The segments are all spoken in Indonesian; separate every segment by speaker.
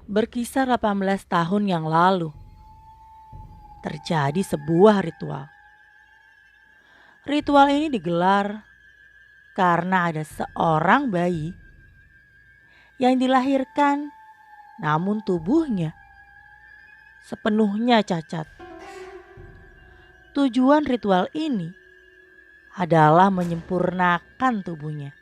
Speaker 1: Berkisar 18 tahun yang lalu, terjadi sebuah ritual. Ritual ini digelar karena ada seorang bayi yang dilahirkan namun tubuhnya sepenuhnya cacat. Tujuan ritual ini adalah menyempurnakan tubuhnya.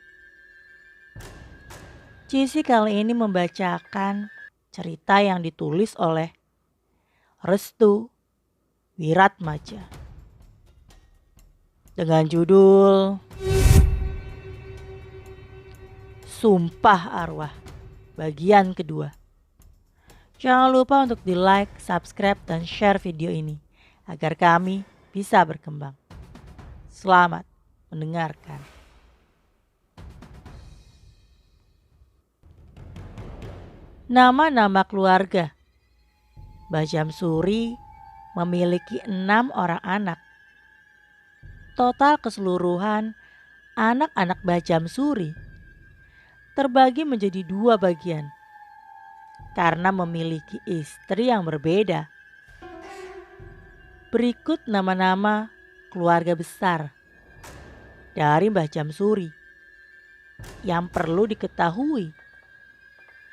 Speaker 1: Cici kali ini membacakan cerita yang ditulis oleh Restu Wiratmaja dengan judul Sumpah Arwah bagian kedua. Jangan lupa untuk di like, subscribe, dan share video ini agar kami bisa berkembang. Selamat mendengarkan. Nama-nama keluarga. Mbah Jamsuri memiliki 6 orang anak. Total keseluruhan anak-anak Mbah Jamsuri terbagi menjadi 2 bagian karena memiliki istri yang berbeda. Berikut nama-nama keluarga besar dari Mbah Jamsuri yang perlu diketahui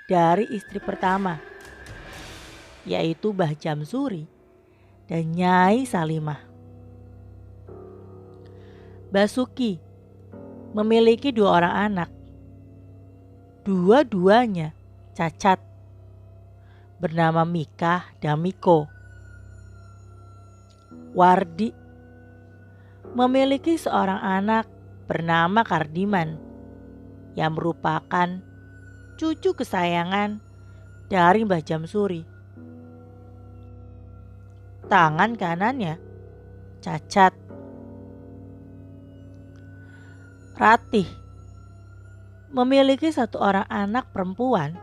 Speaker 1: dari istri pertama, yaitu Mbah Jamsuri dan Nyai Salimah. Basuki memiliki 2 orang anak. Dua-duanya cacat, bernama Mika dan Miko. Wardi memiliki seorang anak bernama Kardiman yang merupakan cucu kesayangan dari Mbah Jamsuri. Tangan kanannya cacat. Ratih memiliki 1 orang anak perempuan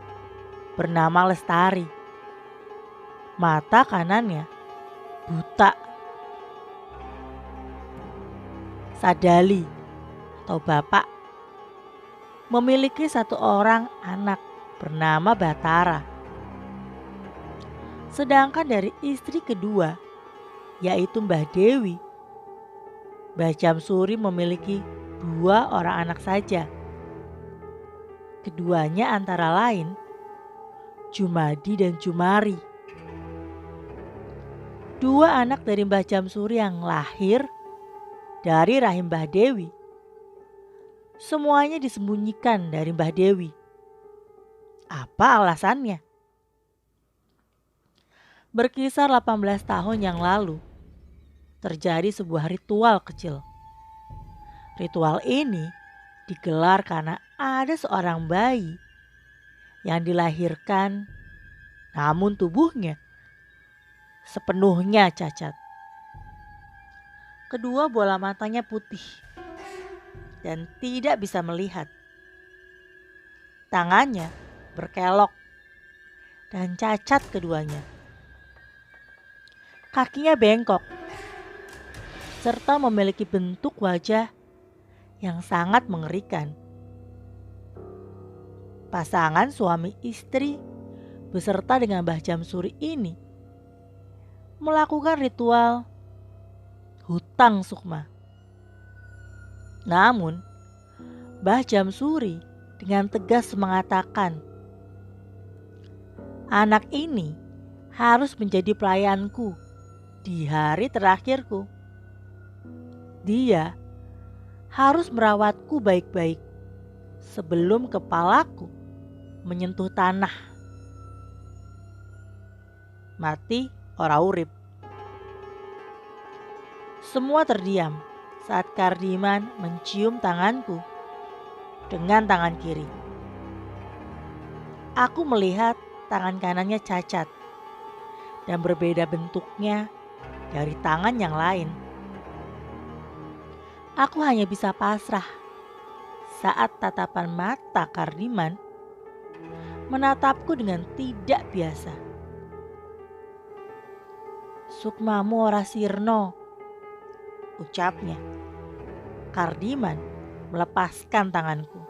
Speaker 1: bernama Lestari. Mata kanannya buta. Sadali atau bapak memiliki 1 orang anak bernama Batara. Sedangkan dari istri kedua, yaitu Mbah Dewi, Mbah Jamsuri memiliki 2 orang anak saja. Keduanya antara lain Jumadi dan Jumari. 2 anak dari Mbah Jamsuri yang lahir dari rahim Mbah Dewi. Semuanya disembunyikan dari Mbah Dewi. Apa alasannya? Berkisar 18 tahun yang lalu, terjadi sebuah ritual kecil. Ritual ini digelar karena ada seorang bayi yang dilahirkan namun tubuhnya sepenuhnya cacat. Kedua bola matanya putih dan tidak bisa melihat. Tangannya berkelok dan cacat keduanya. Kakinya bengkok serta memiliki bentuk wajah yang sangat mengerikan. Pasangan suami istri beserta dengan Mbah Jamsuri ini melakukan ritual hutang sukma. Namun, Mbah Jamsuri dengan tegas mengatakan, anak ini harus menjadi pelayanku di hari terakhirku. Dia harus merawatku baik-baik sebelum kepalaku menyentuh tanah. Mati ora urip. Semua terdiam saat Kardiman mencium tanganku dengan tangan kiri. Aku melihat tangan kanannya cacat dan berbeda bentuknya dari tangan yang lain. Aku hanya bisa pasrah saat tatapan mata Kardiman menatapku dengan tidak biasa. Sukmamu ora sirno, ucapnya. Kardiman melepaskan tanganku.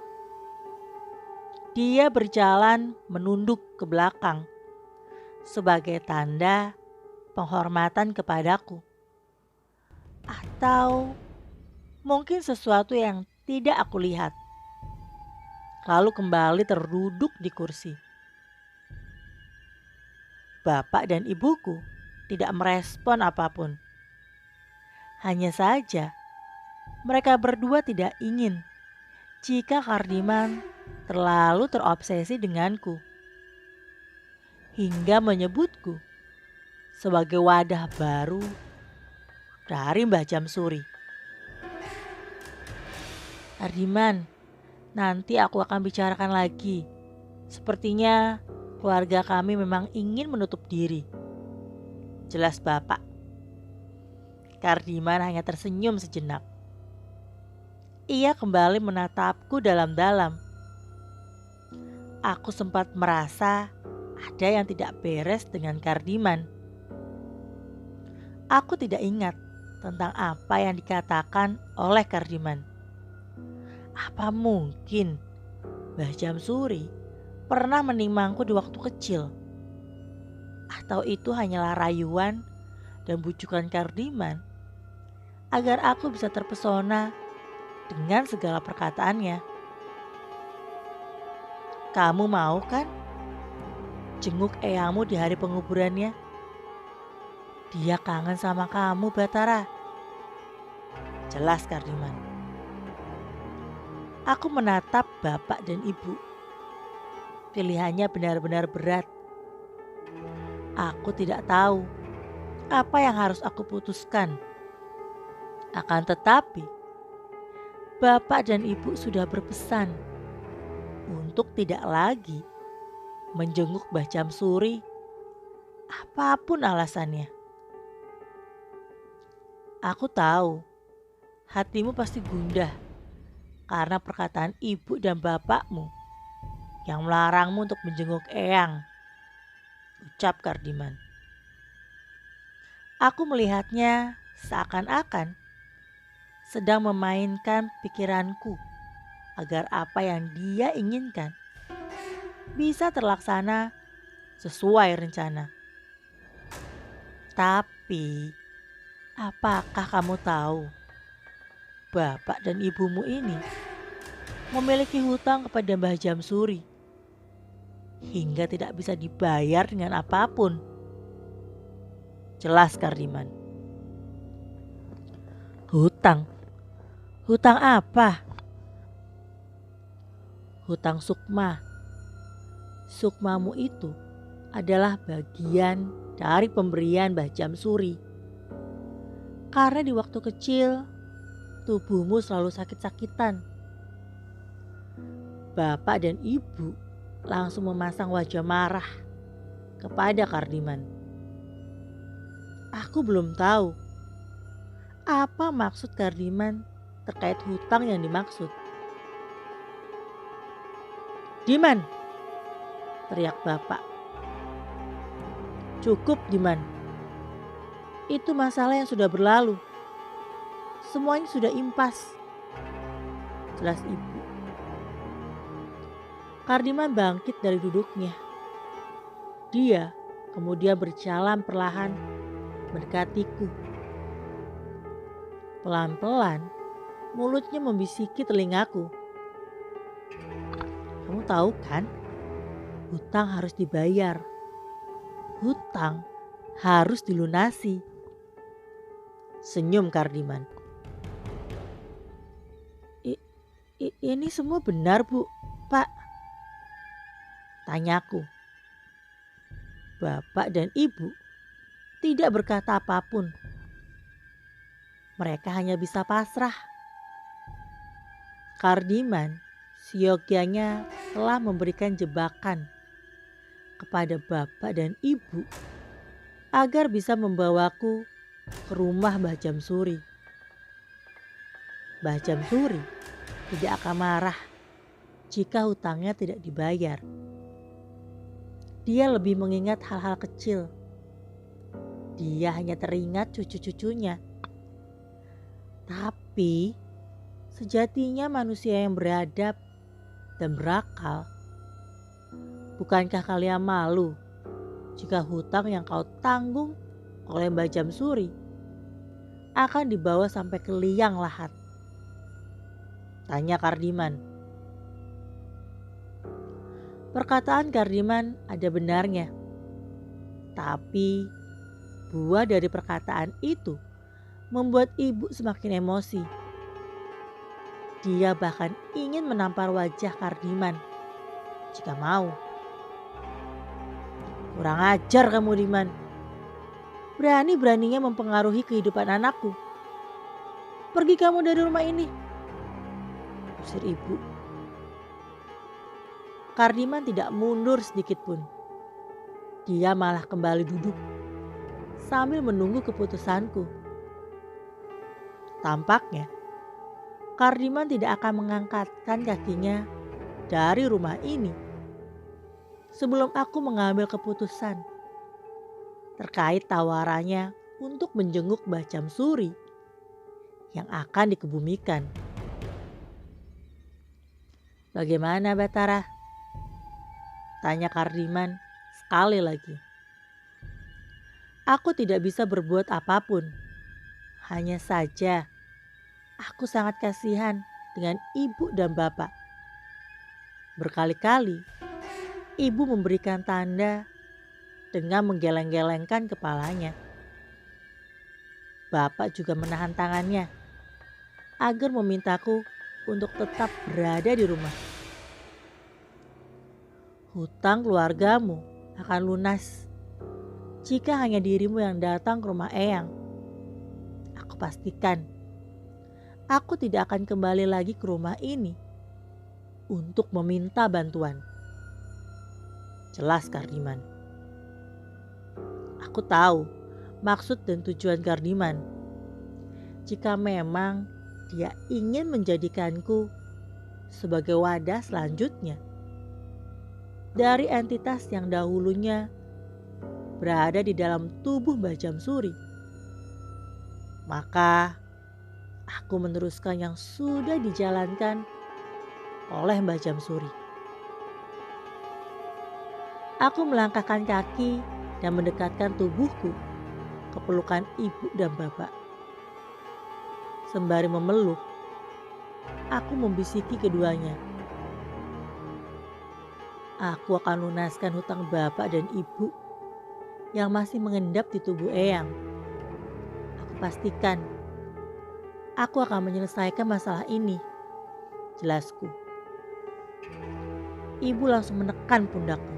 Speaker 1: Dia berjalan menunduk ke belakang sebagai tanda penghormatan kepadaku. Atau mungkin sesuatu yang tidak aku lihat. Lalu kembali terduduk di kursi. Bapak dan ibuku tidak merespon apapun. Hanya saja mereka berdua tidak ingin jika Kardiman terlalu terobsesi denganku, hingga menyebutku sebagai wadah baru dari Mbah Jamsuri. Kardiman, nanti aku akan bicarakan lagi. Sepertinya keluarga kami memang ingin menutup diri. Jelas Bapak. Kardiman hanya tersenyum sejenak. Ia kembali menatapku dalam-dalam. Aku sempat merasa ada yang tidak beres dengan Kardiman. Aku tidak ingat tentang apa yang dikatakan oleh Kardiman. Apa mungkin Mbah Jamsuri pernah menimangku di waktu kecil? Atau itu hanyalah rayuan dan bujukan Kardiman agar aku bisa terpesona dengan segala perkataannya? Kamu mau kan jenguk eyangmu di hari penguburannya? Dia kangen sama kamu, Batara. Jelas Kardiman. Aku menatap bapak dan ibu. Pilihannya benar-benar berat. Aku tidak tahu apa yang harus aku putuskan. Akan tetapi bapak dan ibu sudah berpesan untuk tidak lagi menjenguk Mbah Jamsuri apapun alasannya. Aku tahu hatimu pasti gundah karena perkataan ibu dan bapakmu yang melarangmu untuk menjenguk eyang, ucap Kardiman. Aku melihatnya seakan-akan sedang memainkan pikiranku agar apa yang dia inginkan bisa terlaksana sesuai rencana. Tapi, apakah kamu tahu bapak dan ibumu ini memiliki hutang kepada Mbah Jamsuri hingga tidak bisa dibayar dengan apapun? Jelas Kardiman. Hutang? Hutang apa? Hutang sukma. Sukmamu itu adalah bagian dari pemberian Mbah Jamsuri. Karena di waktu kecil tubuhmu selalu sakit-sakitan. Bapak dan ibu langsung memasang wajah marah kepada Kardiman. Aku belum tahu apa maksud Kardiman terkait hutang yang dimaksud. Diman, teriak bapak. Cukup Diman, itu masalah yang sudah berlalu. Semuanya sudah impas, jelas ibu. Kardiman bangkit dari duduknya. Dia kemudian berjalan perlahan mendekatiku. Pelan-pelan mulutnya membisiki telingaku. Kamu tahu kan, hutang harus dibayar. Hutang harus dilunasi. Senyum Kardiman. Ini semua benar Bu, Pak? Tanyaku. Bapak dan ibu tidak berkata apapun. Mereka hanya bisa pasrah. Kardiman siogyanya telah memberikan jebakan kepada bapak dan ibu agar bisa membawaku ke rumah Mbah Jamsuri. Mbah Jamsuri tidak akan marah jika hutangnya tidak dibayar. Dia lebih mengingat hal-hal kecil. Dia hanya teringat cucu-cucunya. Tapi sejatinya manusia yang beradab dan berakal. Bukankah kalian malu jika hutang yang kau tanggung oleh Mbah Jamsuri akan dibawa sampai ke liang lahat? Tanya Kardiman. Perkataan Kardiman ada benarnya. Tapi buah dari perkataan itu membuat ibu semakin emosi. Dia bahkan ingin menampar wajah Kardiman jika mau. Kurang ajar kamu, Diman. Berani-beraninya mempengaruhi kehidupan anakku. Pergi kamu dari rumah ini, usir ibu. Kardiman tidak mundur sedikit pun. Dia malah kembali duduk sambil menunggu keputusanku. Tampaknya Kardiman tidak akan mengangkatkan kakinya dari rumah ini sebelum aku mengambil keputusan terkait tawarannya untuk menjenguk Mbah Jamsuri yang akan dikebumikan. Bagaimana Batara? Tanya Kardiman sekali lagi. Aku tidak bisa berbuat apapun. Hanya saja aku sangat kasihan dengan ibu dan bapak. Berkali-kali ibu memberikan tanda dengan menggeleng-gelengkan kepalanya. Bapak juga menahan tangannya agar memintaku untuk tetap berada di rumah. Hutang keluargamu akan lunas jika hanya dirimu yang datang ke rumah Eyang. Aku pastikan aku tidak akan kembali lagi ke rumah ini untuk meminta bantuan. Jelas Kardiman. Aku tahu maksud dan tujuan Kardiman. Jika memang dia ingin menjadikanku sebagai wadah selanjutnya dari entitas yang dahulunya berada di dalam tubuh Mbah Jamsuri, maka aku meneruskan yang sudah dijalankan oleh Mbah Jamsuri. Aku melangkahkan kaki dan mendekatkan tubuhku ke pelukan ibu dan bapak. Sembari memeluk, aku membisiki keduanya. Aku akan lunaskan hutang bapak dan ibu yang masih mengendap di tubuh Eyang. Aku pastikan aku akan menyelesaikan masalah ini, jelasku. Ibu langsung menekan pundakku.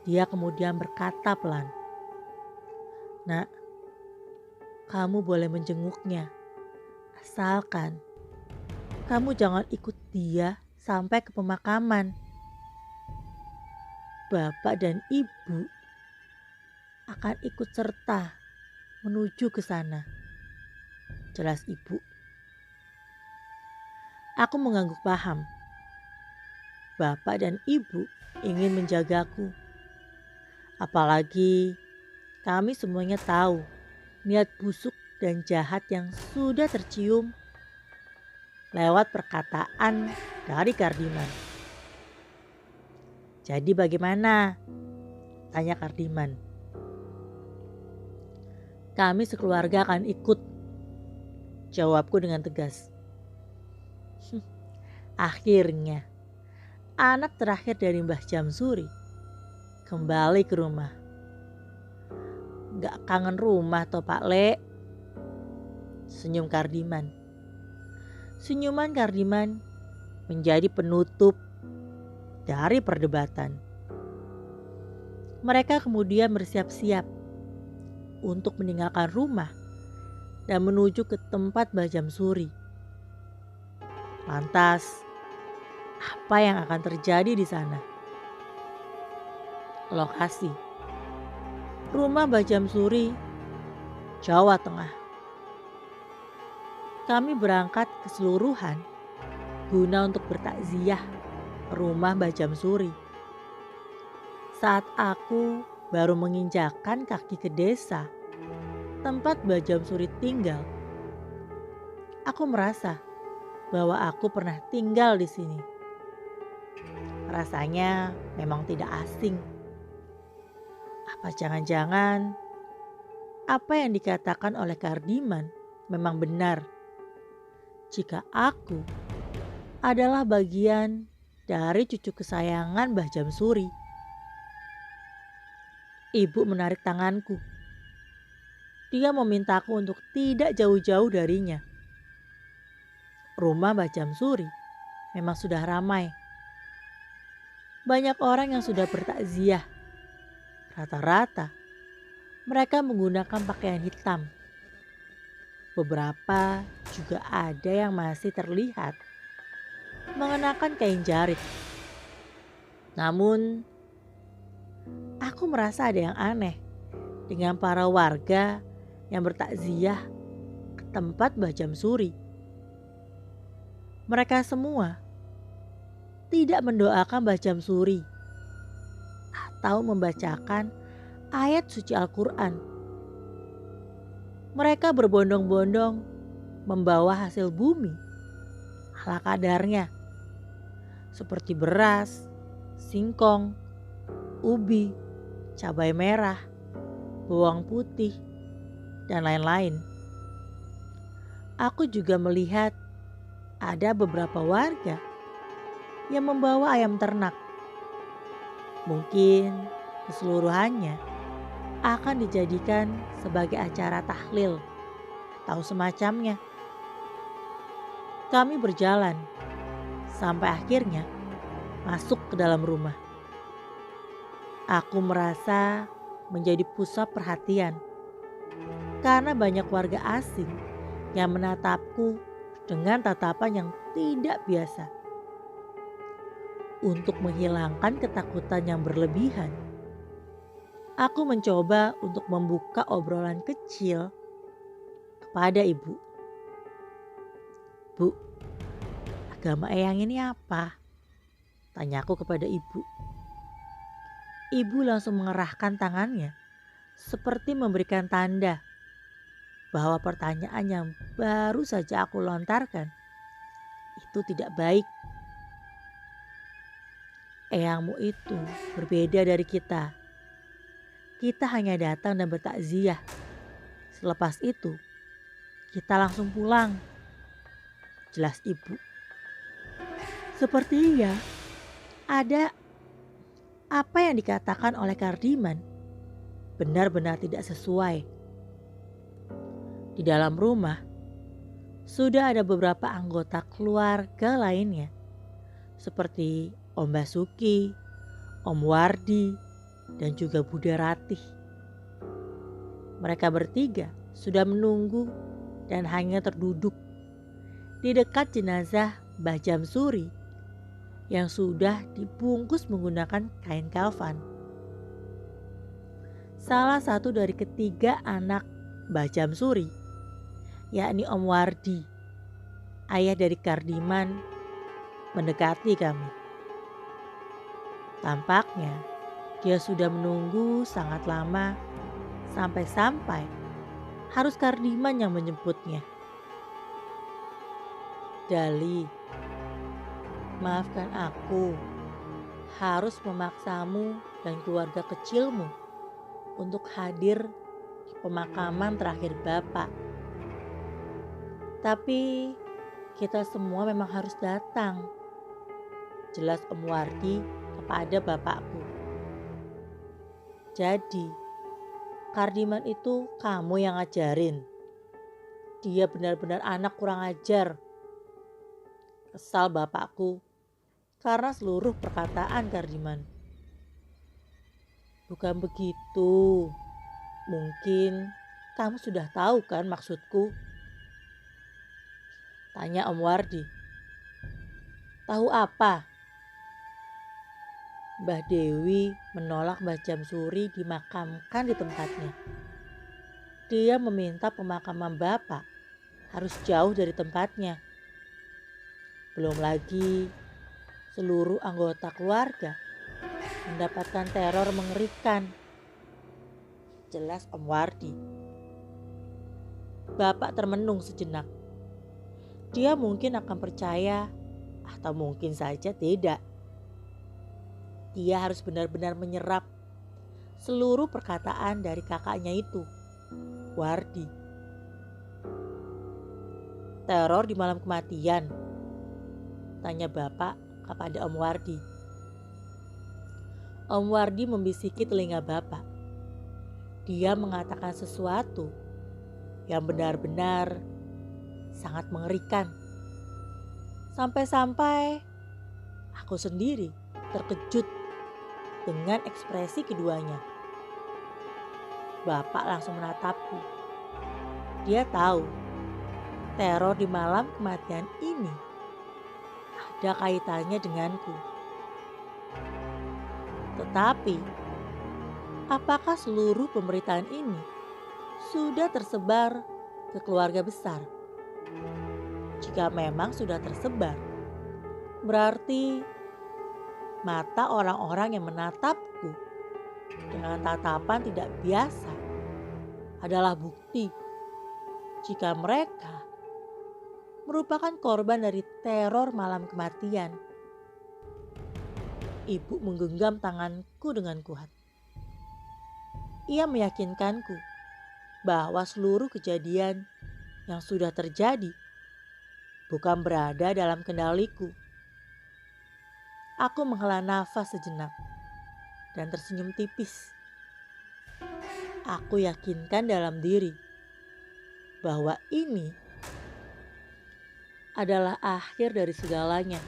Speaker 1: Dia kemudian berkata pelan, "Nak, kamu boleh menjenguknya. Asalkan kamu jangan ikut dia sampai ke pemakaman. Bapak dan ibu akan ikut serta menuju ke sana," jelas ibu. Aku mengangguk paham. Bapak dan ibu ingin menjagaku. Apalagi kami semuanya tahu niat busuk dan jahat yang sudah tercium lewat perkataan dari Kardiman. "Jadi bagaimana?" tanya Kardiman. "Kami sekeluarga akan ikut," jawabku dengan tegas. Akhirnya anak terakhir dari Mbah Jamsuri kembali ke rumah. "Gak kangen rumah toh Pak Le?" senyum Kardiman. Senyuman Kardiman menjadi penutup dari perdebatan. Mereka kemudian bersiap-siap untuk meninggalkan rumah dan menuju ke tempat Mbah Jamsuri. Lantas, apa yang akan terjadi di sana? Lokasi: rumah Mbah Jamsuri, Jawa Tengah. Kami berangkat keseluruhan guna untuk bertakziah rumah Mbah Jamsuri. Saat aku baru menginjakkan kaki ke desa tempat Mbah Jamsuri tinggal, aku merasa bahwa aku pernah tinggal di sini. Rasanya memang tidak asing. Apa jangan-jangan apa yang dikatakan oleh Kardiman memang benar? Jika aku adalah bagian dari cucu kesayangan Mbah Jamsuri. Ibu menarik tanganku. Dia memintaku untuk tidak jauh-jauh darinya. Rumah Mbah Jamsuri memang sudah ramai. Banyak orang yang sudah bertakziah. Rata-rata mereka menggunakan pakaian hitam. Beberapa juga ada yang masih terlihat mengenakan kain jarit. Namun, aku merasa ada yang aneh dengan para warga yang bertakziah ke tempat Mbah Jamsuri. Mereka semua tidak mendoakan Mbah Jamsuri atau membacakan ayat suci Al-Quran. Mereka berbondong-bondong membawa hasil bumi ala kadarnya, seperti beras, singkong, ubi, cabai merah, bawang putih, dan lain-lain. Aku juga melihat ada beberapa warga yang membawa ayam ternak. Mungkin keseluruhannya akan dijadikan sebagai acara tahlil atau semacamnya. Kami berjalan sampai akhirnya masuk ke dalam rumah. Aku merasa menjadi pusat perhatian karena banyak warga asing yang menatapku dengan tatapan yang tidak biasa. Untuk menghilangkan ketakutan yang berlebihan, aku mencoba untuk membuka obrolan kecil kepada ibu. Bu, agama Eyang ini apa? Tanyaku kepada ibu. Ibu langsung mengerahkan tangannya seperti memberikan tanda bahwa pertanyaan yang baru saja aku lontarkan itu tidak baik. Eyangmu itu berbeda dari kita. Kita hanya datang dan bertakziah. Selepas itu, kita langsung pulang. Jelas ibu. Sepertinya ada apa yang dikatakan oleh Kardiman benar-benar tidak sesuai. Di dalam rumah, sudah ada beberapa anggota keluarga lainnya. Seperti Om Basuki, Om Wardi, dan juga Bunda Ratih. Mereka bertiga sudah menunggu dan hanya terduduk di dekat jenazah Mbah Jamsuri yang sudah dibungkus menggunakan kain kafan. Salah satu dari ketiga anak Mbah Jamsuri, yakni Om Wardi, ayah dari Kardiman, mendekati kami. Tampaknya dia sudah menunggu sangat lama sampai-sampai harus Kardiman yang menjemputnya. Dali, maafkan aku harus memaksamu dan keluarga kecilmu untuk hadir di pemakaman terakhir Bapak. Tapi kita semua memang harus datang. Jelas Om Wardi kepada bapakku. Jadi, Kardiman itu kamu yang ngajarin. Dia benar-benar anak kurang ajar. Kesal bapakku karena seluruh perkataan Kardiman. Bukan begitu. Mungkin kamu sudah tahu kan maksudku? Tanya Om Wardi. Tahu apa? Mbah Dewi menolak Mbah Jamsuri dimakamkan di tempatnya. Dia meminta pemakaman Bapak harus jauh dari tempatnya. Belum lagi seluruh anggota keluarga mendapatkan teror mengerikan. Jelas Om Wardi. Bapak termenung sejenak. Dia mungkin akan percaya atau mungkin saja tidak. Dia harus benar-benar menyerap seluruh perkataan dari kakaknya itu, Wardi. "Teror di malam kematian?" tanya bapak kepada Om Wardi. Om Wardi membisiki telinga bapak. Dia mengatakan sesuatu yang benar-benar sangat mengerikan. Sampai-sampai aku sendiri terkejut dengan ekspresi keduanya. Bapak langsung menatapku. Dia tahu teror di malam kematian ini ada kaitannya denganku. Tetapi, apakah seluruh pemberitaan ini sudah tersebar ke keluarga besar? Jika memang sudah tersebar, berarti mata orang-orang yang menatapku dengan tatapan tidak biasa adalah bukti jika mereka merupakan korban dari teror malam kematian. Ibu menggenggam tanganku dengan kuat. Ia meyakinkanku bahwa seluruh kejadian yang sudah terjadi bukan berada dalam kendaliku. Aku menghela nafas sejenak dan tersenyum tipis. Aku yakinkan dalam diri bahwa ini adalah akhir dari segalanya.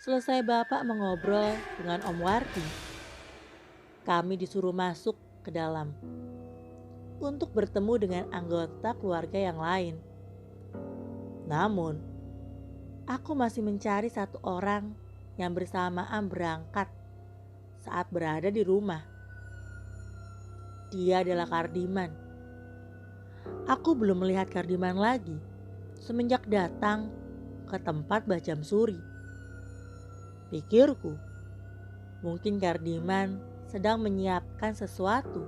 Speaker 1: Selesai bapak mengobrol dengan Om Wardi, kami disuruh masuk ke dalam untuk bertemu dengan anggota keluarga yang lain. Namun, aku masih mencari satu orang yang bersamaan berangkat saat berada di rumah. Dia adalah Kardiman. Aku belum melihat Kardiman lagi semenjak datang ke tempat Mbah Jamsuri. Pikirku, mungkin Kardiman sedang menyiapkan sesuatu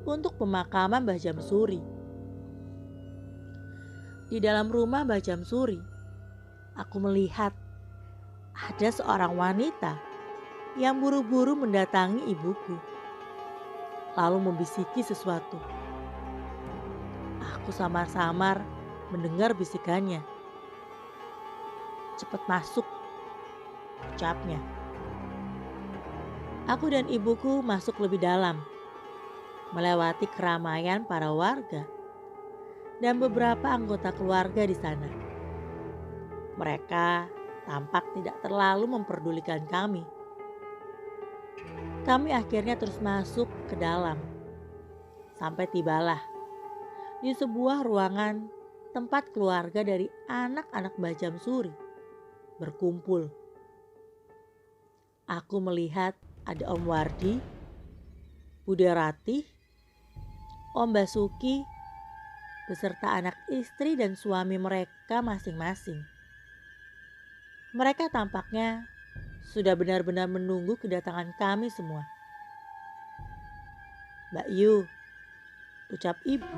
Speaker 1: untuk pemakaman Mbah Jamsuri. Di dalam rumah Mbah Jamsuri, aku melihat ada seorang wanita yang buru-buru mendatangi ibuku, lalu membisiki sesuatu. Aku samar-samar mendengar bisikannya. "Cepat masuk," ucapnya. Aku dan ibuku masuk lebih dalam, melewati keramaian para warga dan beberapa anggota keluarga di sana. Mereka tampak tidak terlalu memperdulikan kami. Kami akhirnya terus masuk ke dalam. Sampai tibalah di sebuah ruangan tempat keluarga dari anak-anak Mbah Jamsuri berkumpul. Aku melihat ada Om Wardi, Bude Ratih, Om Basuki, beserta anak istri dan suami mereka masing-masing. Mereka tampaknya sudah benar-benar menunggu kedatangan kami semua. "Mbak Yu," ucap ibu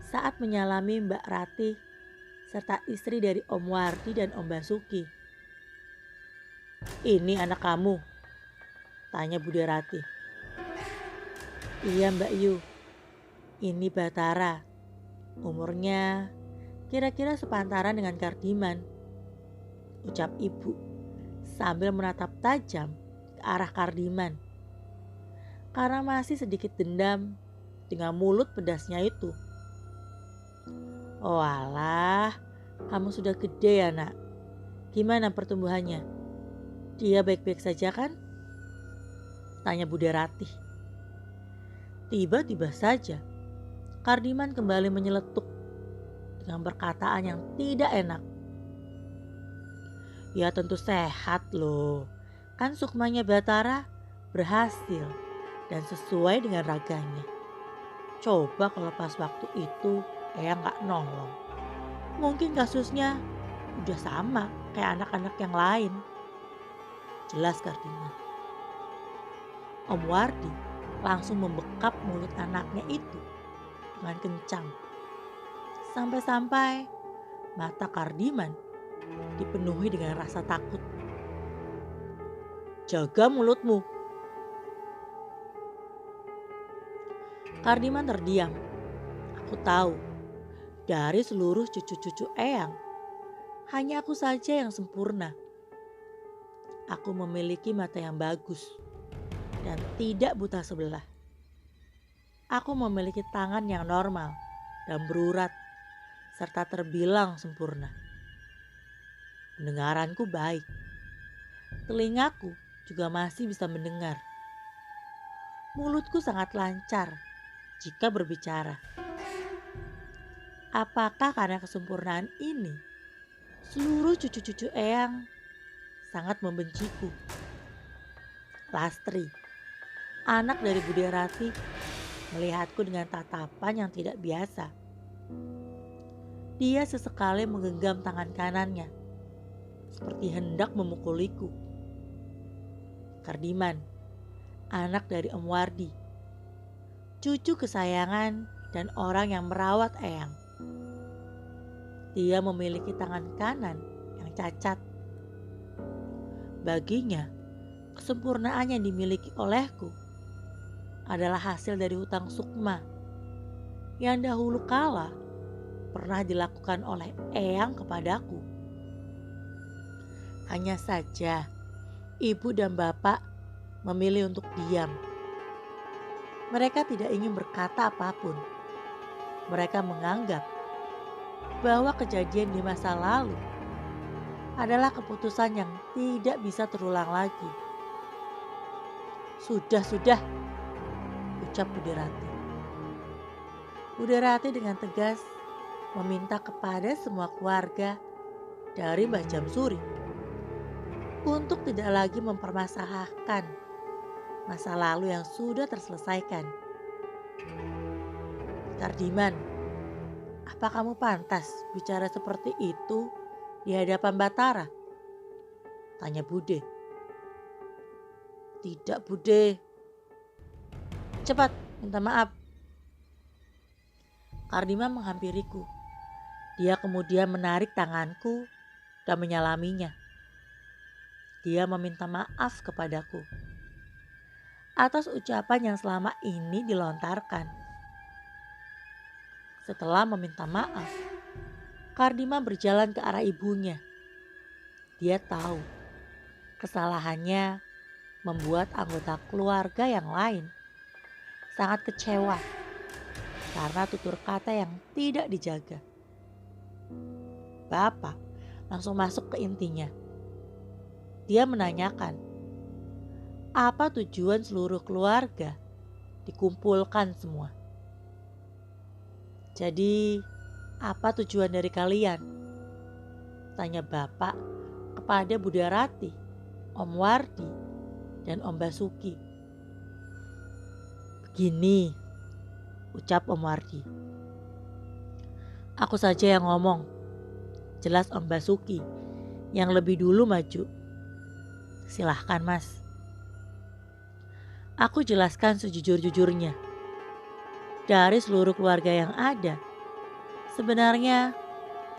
Speaker 1: saat menyalami Mbak Ratih serta istri dari Om Wardi dan Om Basuki. "Ini anak kamu?" tanya Bude Ratih. "Iya Mbak Yu, ini Batara. Umurnya kira-kira sepantaran dengan Kardiman," ucap ibu sambil menatap tajam ke arah Kardiman. Karena masih sedikit dendam dengan mulut pedasnya itu. "Oh alah, kamu sudah gede ya nak. Gimana pertumbuhannya? Dia baik-baik saja kan?" tanya Bude Ratih. Tiba-tiba saja Kardiman kembali menyeletuk dengan perkataan yang tidak enak. "Ya tentu sehat loh. Kan sukmanya Batara berhasil dan sesuai dengan raganya. Coba kalau pas waktu itu Eyang gak nolong. Mungkin kasusnya udah sama kayak anak-anak yang lain," jelas Kardiman. Om Wardi langsung membekap mulut anaknya itu dengan kencang. Sampai-sampai mata Kardiman dipenuhi dengan rasa takut. "Jaga mulutmu," Kardiman terdiam. Aku tahu, dari seluruh cucu-cucu Eyang, hanya aku saja yang sempurna. Aku memiliki mata yang bagus dan tidak buta sebelah. Aku memiliki tangan yang normal dan berurat, serta terbilang sempurna. Pendengaranku baik. Telingaku juga masih bisa mendengar. Mulutku sangat lancar jika berbicara. Apakah karena kesempurnaan ini, seluruh cucu-cucu Eyang sangat membenciku? Lastri, anak dari Budi Rati, melihatku dengan tatapan yang tidak biasa. Dia sesekali menggenggam tangan kanannya, seperti hendak memukuliku. Kardiman, anak dari Om Wardi, cucu kesayangan dan orang yang merawat Eyang. Dia memiliki tangan kanan yang cacat. Baginya, kesempurnaan yang dimiliki olehku adalah hasil dari hutang sukma yang dahulu kala pernah dilakukan oleh Eyang kepadaku. Hanya saja, ibu dan bapak memilih untuk diam. Mereka tidak ingin berkata apapun. Mereka menganggap bahwa kejadian di masa lalu adalah keputusan yang tidak bisa terulang lagi. Sudah, ucap Budi Rati. Budi Rati dengan tegas meminta kepada semua keluarga dari Mbah Jamsuri untuk tidak lagi mempermasalahkan masa lalu yang sudah terselesaikan. Kardiman, apa kamu pantas bicara seperti itu di hadapan Batara? Tanya Bude. Tidak, Bude. Cepat, minta maaf. Kardiman menghampiriku. Dia kemudian menarik tanganku dan menyalaminya. Dia meminta maaf kepadaku atas ucapan yang selama ini dilontarkan. Setelah meminta maaf, Kardiman berjalan ke arah ibunya. Dia tahu kesalahannya membuat anggota keluarga yang lain sangat kecewa karena tutur kata yang tidak dijaga. Bapak langsung masuk ke intinya. Dia menanyakan, apa tujuan seluruh keluarga dikumpulkan semua? Jadi, apa tujuan dari kalian? Tanya bapak kepada Budi Rati, Om Wardi, dan Om Basuki. Begini, ucap Om Wardi. Aku saja yang ngomong, jelas Om Basuki yang lebih dulu maju. Silahkan Mas. Aku jelaskan sejujur-jujurnya. Dari seluruh keluarga yang ada, sebenarnya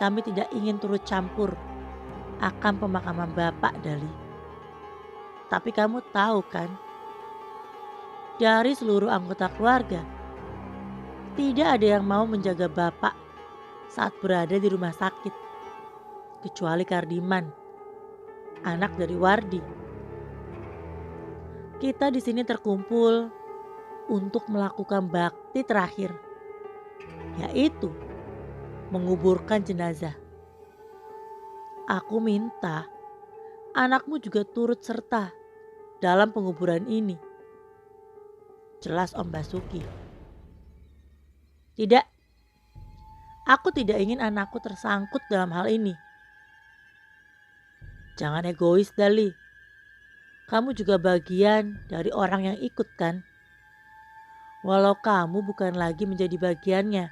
Speaker 1: kami tidak ingin turut campur akan pemakaman Bapak Dali. Tapi kamu tahu kan, dari seluruh anggota keluarga, tidak ada yang mau menjaga Bapak saat berada di rumah sakit, kecuali Kardiman, anak dari Wardi. Kita di sini terkumpul untuk melakukan bakti terakhir, yaitu menguburkan jenazah. Aku minta anakmu juga turut serta dalam penguburan ini. Jelas Om Basuki. Tidak, aku tidak ingin anakku tersangkut dalam hal ini. Jangan egois, Dali. Kamu juga bagian dari orang yang ikut kan? Walau kamu bukan lagi menjadi bagiannya.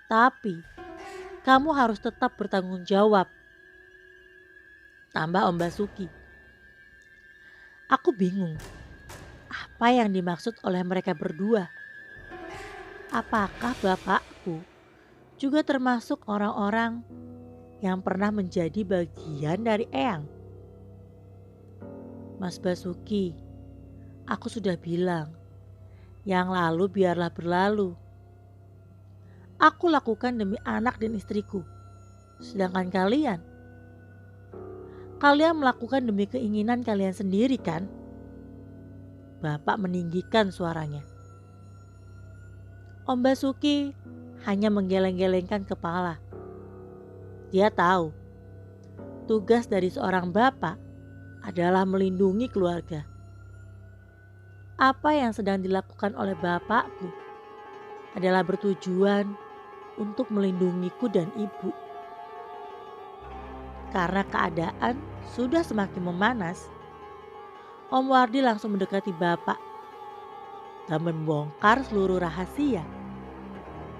Speaker 1: Tapi kamu harus tetap bertanggung jawab. Tambah Om Basuki. Aku bingung. Apa yang dimaksud oleh mereka berdua? Apakah bapakku juga termasuk orang-orang yang pernah menjadi bagian dari Eyang? Mas Basuki, aku sudah bilang, Yang lalu biarlah berlalu. Aku lakukan demi anak dan istriku. Sedangkan kalian melakukan demi keinginan kalian sendiri kan? Bapak meninggikan suaranya. Om Basuki hanya menggeleng-gelengkan kepala. Dia tahu, tugas dari seorang bapak adalah melindungi keluarga. Apa yang sedang dilakukan oleh bapakku adalah bertujuan untuk melindungiku dan ibu. Karena keadaan sudah semakin memanas, Om Wardi langsung mendekati bapak dan membongkar seluruh rahasia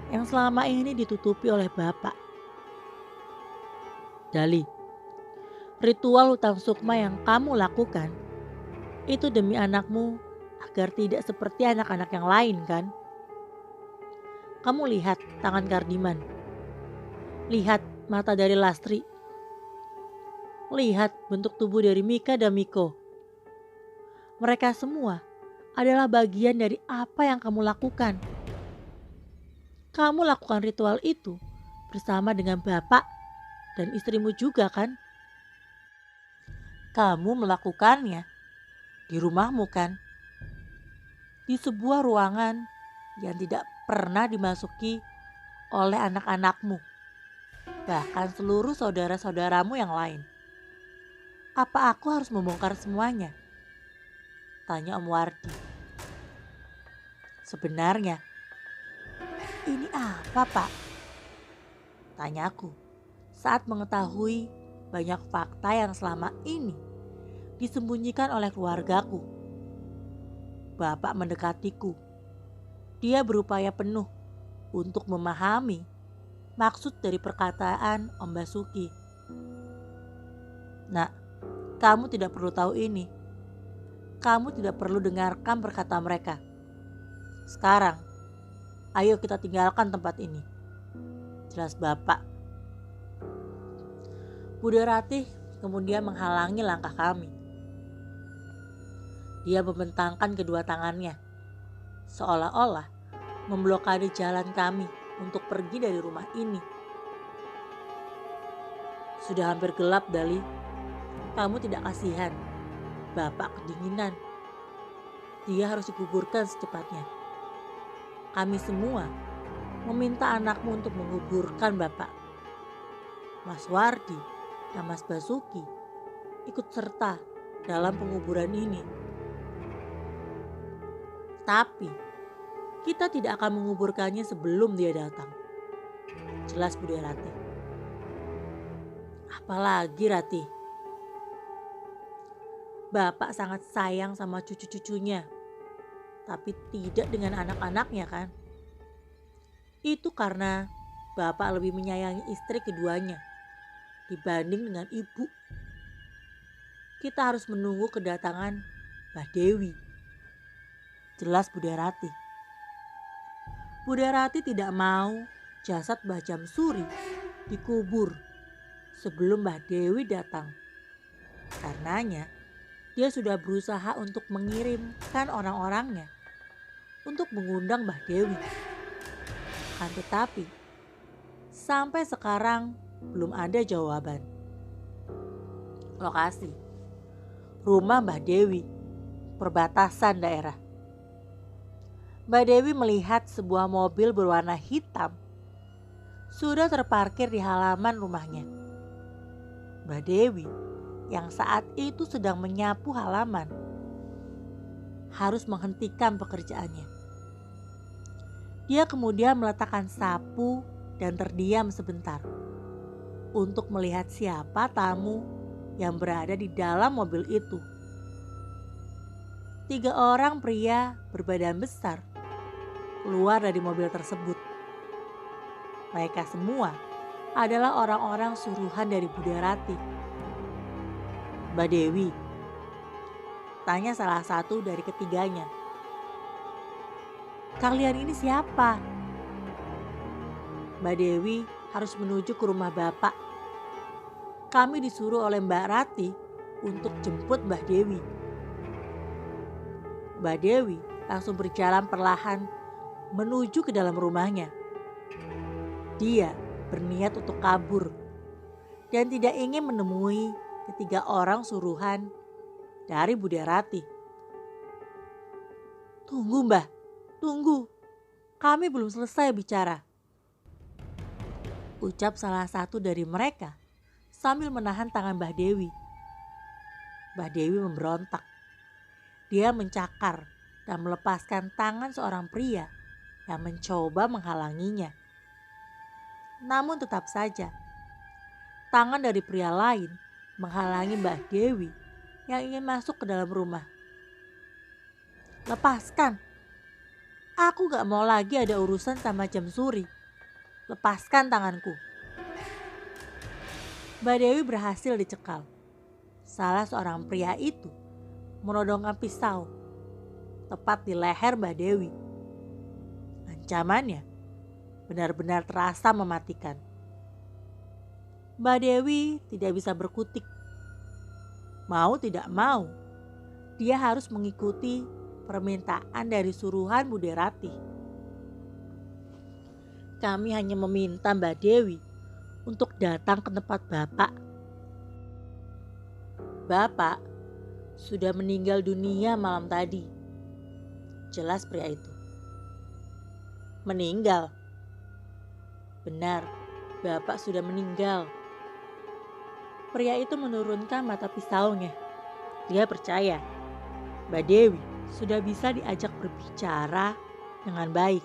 Speaker 1: yang selama ini ditutupi oleh bapak. Dali, ritual hutang sukma yang kamu lakukan itu demi anakmu agar tidak seperti anak-anak yang lain kan? Kamu lihat tangan Kardiman, lihat mata dari Lastri, lihat bentuk tubuh dari Mika dan Miko. Mereka semua adalah bagian dari apa yang kamu lakukan. Kamu lakukan ritual itu bersama dengan bapak dan istrimu juga kan? Kamu melakukannya di rumahmu kan? Di sebuah ruangan yang tidak pernah dimasuki oleh anak-anakmu, bahkan seluruh saudara-saudaramu yang lain. Apa aku harus membongkar semuanya? Tanya Om Wardi. Sebenarnya, ini apa Pak? Tanya aku saat mengetahui banyak fakta yang selama ini disembunyikan oleh keluargaku. Bapak mendekatiku. Dia berupaya penuh untuk memahami maksud dari perkataan Om Basuki. Nak, kamu tidak perlu tahu ini. Kamu tidak perlu dengarkan perkataan mereka. Sekarang, ayo kita tinggalkan tempat ini. Jelas Bapak. Bunda Ratih kemudian menghalangi langkah kami. Dia membentangkan kedua tangannya, seolah-olah memblokade jalan kami untuk pergi dari rumah ini. Sudah hampir gelap, Dali. Kamu tidak kasihan. Bapak kedinginan. Dia harus dikuburkan secepatnya. Kami semua meminta anakmu untuk menguburkan Bapak. Mas Wardi dan Mas Basuki ikut serta dalam penguburan ini. Tapi kita tidak akan menguburkannya sebelum dia datang. Jelas Bunda Ratih. Apalagi Ratih? Bapak sangat sayang sama cucu-cucunya. Tapi tidak dengan anak-anaknya kan? Itu karena Bapak lebih menyayangi istri keduanya dibanding dengan ibu. Kita harus menunggu kedatangan Mbah Dewi. Jelas Bunda Ratih. Bunda Ratih tidak mau jasad Mbah Jamsuri dikubur sebelum Mbah Dewi datang. Karenanya dia sudah berusaha untuk mengirimkan orang-orangnya untuk mengundang Mbah Dewi. Kan tetapi sampai sekarang belum ada jawaban. Lokasi rumah Mbah Dewi, perbatasan daerah. Mbak Dewi melihat sebuah mobil berwarna hitam sudah terparkir di halaman rumahnya. Mbak Dewi yang saat itu sedang menyapu halaman harus menghentikan pekerjaannya. Dia kemudian meletakkan sapu dan terdiam sebentar untuk melihat siapa tamu yang berada di dalam mobil itu. 3 orang pria berbadan besar keluar dari mobil tersebut. Mereka semua adalah orang-orang suruhan dari Bunda Ratih. Mbak Dewi, tanya salah satu dari ketiganya. Kalian ini siapa? Mbak Dewi harus menuju ke rumah Bapak. Kami disuruh oleh Mbak Ratih untuk jemput Mbak Dewi. Mbak Dewi langsung berjalan perlahan menuju ke dalam rumahnya. Dia berniat untuk kabur dan tidak ingin menemui ketiga orang suruhan dari Budarati. "Tunggu Mbah, tunggu. Kami belum selesai bicara," ucap salah satu dari mereka sambil menahan tangan Mbah Dewi. Mbah Dewi memberontak. Dia mencakar dan melepaskan tangan seorang pria yang mencoba menghalanginya. Namun tetap saja, tangan dari pria lain menghalangi Mbah Dewi yang ingin masuk ke dalam rumah. "Lepaskan! Aku gak mau lagi ada urusan sama Jamsuri. Lepaskan tanganku." Mbah Dewi berhasil dicekal. Salah seorang pria itu menodongkan pisau tepat di leher Mbah Dewi. Ancamannya benar-benar terasa mematikan. Mbah Dewi tidak bisa berkutik. Mau tidak mau, dia harus mengikuti permintaan dari suruhan Budarati. "Kami hanya meminta Mbah Dewi untuk datang ke tempat Bapak. Bapak sudah meninggal dunia malam tadi," jelas pria itu. "Meninggal?" "Benar, Bapak sudah meninggal." Pria itu menurunkan mata pisaunya. Dia percaya Mbak Dewi sudah bisa diajak berbicara dengan baik.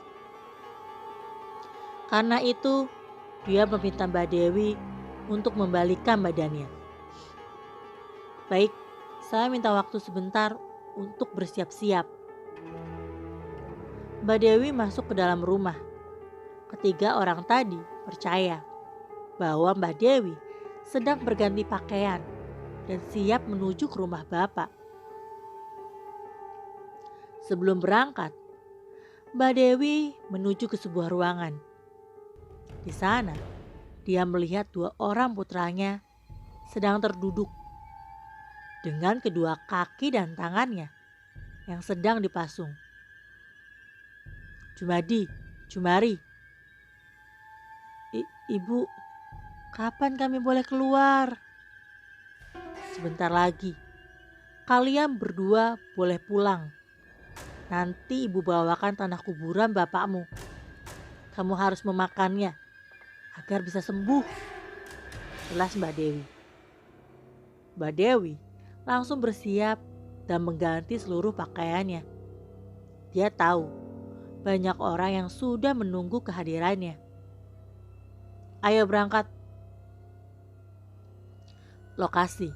Speaker 1: Karena itu, dia meminta Mbak Dewi untuk membalikkan badannya. "Baik, saya minta waktu sebentar untuk bersiap-siap." Mbak Dewi masuk ke dalam rumah. Ketiga orang tadi percaya bahwa Mbak Dewi sedang berganti pakaian dan siap menuju ke rumah Bapak. Sebelum berangkat, Mbak Dewi menuju ke sebuah ruangan. Di sana, dia melihat dua orang putranya sedang terduduk dengan kedua kaki dan tangannya yang sedang dipasung. "Jumadi, Jumari, Ibu, kapan kami boleh keluar?" "Sebentar lagi, kalian berdua boleh pulang. Nanti ibu bawakan tanah kuburan bapakmu. Kamu harus memakannya agar bisa sembuh," jelas Mbak Dewi. Mbak Dewi langsung bersiap dan mengganti seluruh pakaiannya. Dia tahu banyak orang yang sudah menunggu kehadirannya. "Ayo berangkat." Lokasi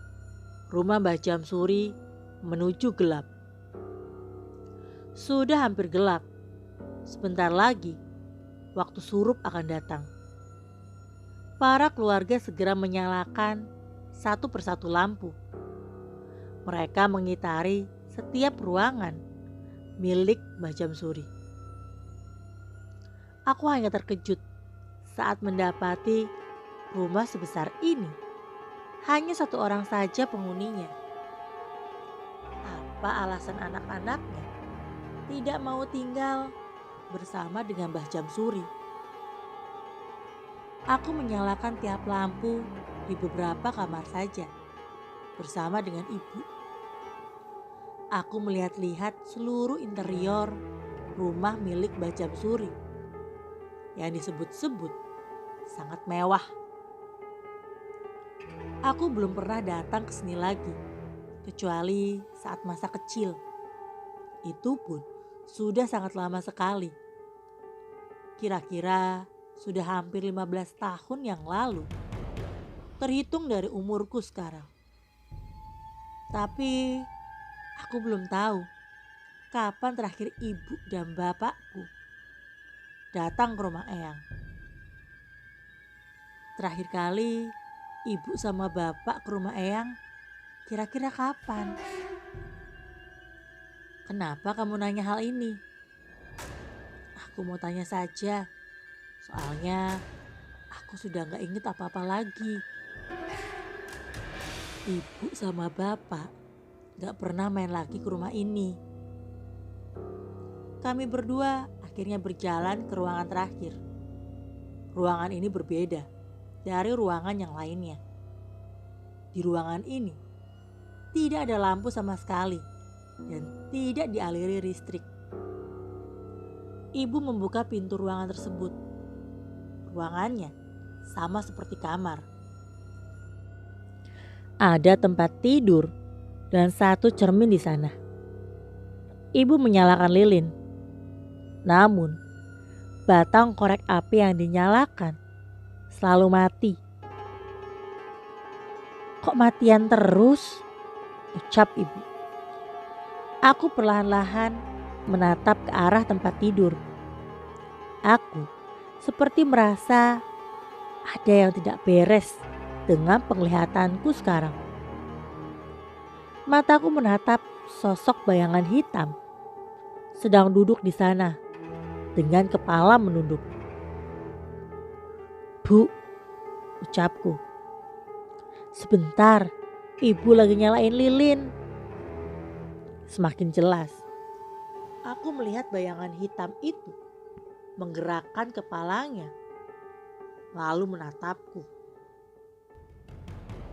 Speaker 1: rumah Mbah Jamsuri menuju gelap. Sudah hampir gelap. Sebentar lagi waktu surup akan datang. Para keluarga segera menyalakan satu persatu lampu. Mereka mengitari setiap ruangan milik Mbah Jamsuri. Aku hanya terkejut saat mendapati rumah sebesar ini hanya satu orang saja penghuninya. Apa alasan anak-anaknya tidak mau tinggal bersama dengan Mbah Jamsuri? Aku menyalakan tiap lampu di beberapa kamar saja bersama dengan ibu. Aku melihat-lihat seluruh interior rumah milik Mbah Jamsuri yang disebut-sebut sangat mewah. Aku belum pernah datang ke sini lagi, kecuali saat masa kecil. Itu pun sudah sangat lama sekali. Kira-kira sudah hampir 15 tahun yang lalu. Terhitung dari umurku sekarang. Tapi aku belum tahu kapan terakhir ibu dan bapakku datang ke rumah Eyang. Terakhir kali ibu sama bapak ke rumah Eyang kira-kira kapan? Kenapa kamu nanya hal ini? Aku mau tanya saja. Soalnya aku sudah gak inget apa-apa lagi. Ibu sama bapak gak pernah main lagi ke rumah ini. Kami berdua akhirnya berjalan ke ruangan terakhir. Ruangan ini berbeda dari ruangan yang lainnya. Di ruangan ini tidak ada lampu sama sekali dan tidak dialiri listrik. Ibu membuka pintu ruangan tersebut. Ruangannya sama seperti kamar. Ada tempat tidur dan satu cermin di sana. Ibu menyalakan lilin. Namun, batang korek api yang dinyalakan selalu mati. "Kok matian terus?" ucap ibu. Aku perlahan-lahan menatap ke arah tempat tidur. Aku seperti merasa ada yang tidak beres dengan penglihatanku sekarang. Mataku menatap sosok bayangan hitam sedang duduk di sana dengan kepala menunduk. "Bu," ucapku. "Sebentar, ibu lagi nyalain lilin." Semakin jelas, aku melihat bayangan hitam itu menggerakkan kepalanya lalu menatapku.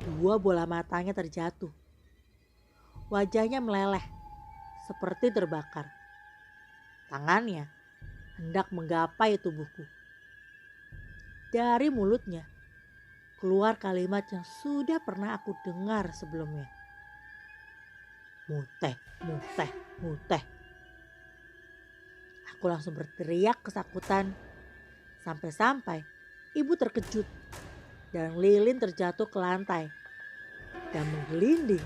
Speaker 1: Dua bola matanya terjatuh. Wajahnya meleleh seperti terbakar. Tangannya hendak menggapai tubuhku. Dari mulutnya keluar kalimat yang sudah pernah aku dengar sebelumnya. "Muteh, muteh, muteh." Aku langsung berteriak ketakutan. Sampai-sampai ibu terkejut dan lilin terjatuh ke lantai dan menggelinding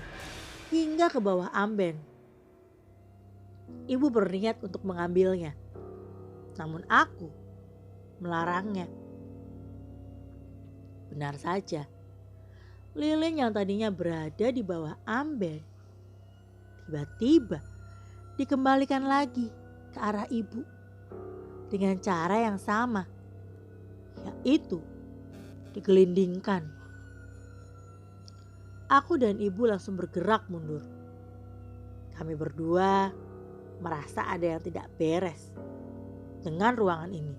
Speaker 1: hingga ke bawah amben. Ibu berniat untuk mengambilnya, namun aku melarangnya. Benar saja, lilin yang tadinya berada di bawah amben tiba-tiba dikembalikan lagi ke arah ibu dengan cara yang sama, yaitu digelindingkan. Aku dan ibu langsung bergerak mundur. Kami berdua merasa ada yang tidak beres dengan ruangan ini.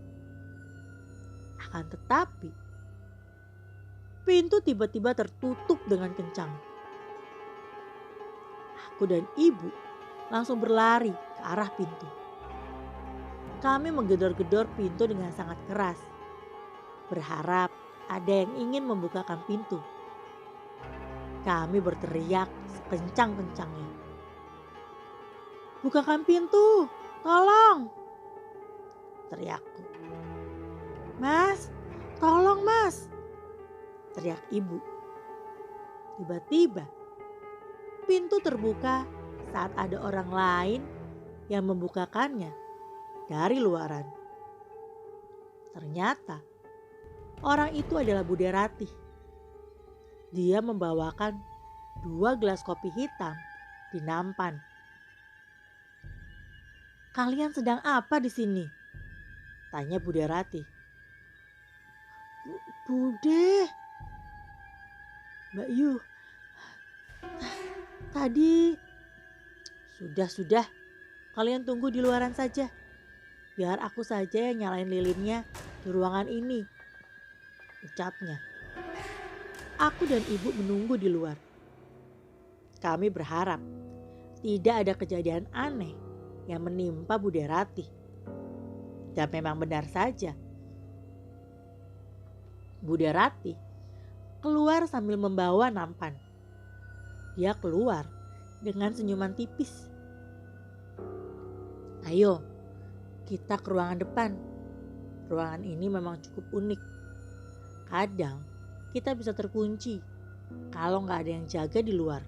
Speaker 1: Akan tetapi, pintu tiba-tiba tertutup dengan kencang. Aku dan ibu langsung berlari ke arah pintu. Kami menggedor-gedor pintu dengan sangat keras, berharap ada yang ingin membukakan pintu. Kami berteriak sekencang-kencangnya. "Bukakan pintu, tolong!" teriakku. "Mas, tolong mas!" teriak ibu. Tiba-tiba pintu terbuka saat ada orang lain yang membukakannya dari luaran. Ternyata orang itu adalah Bude Ratih. Dia membawakan 2 gelas kopi hitam di nampan. "Kalian sedang apa di sini?" tanya Bude Ratih. "Bude, Mbak Yu, tadi..." Sudah, kalian tunggu di luaran saja. Biar aku saja yang nyalain lilinnya di ruangan ini, ucapnya. Aku dan ibu menunggu di luar. Kami berharap tidak ada kejadian aneh yang menimpa Bude Ratih. Dan memang benar saja, Bude Ratih keluar sambil membawa nampan. Dia keluar dengan senyuman tipis. "Ayo, kita ke ruangan depan. Ruangan ini memang cukup unik. Kadang kita bisa terkunci kalau nggak ada yang jaga di luar.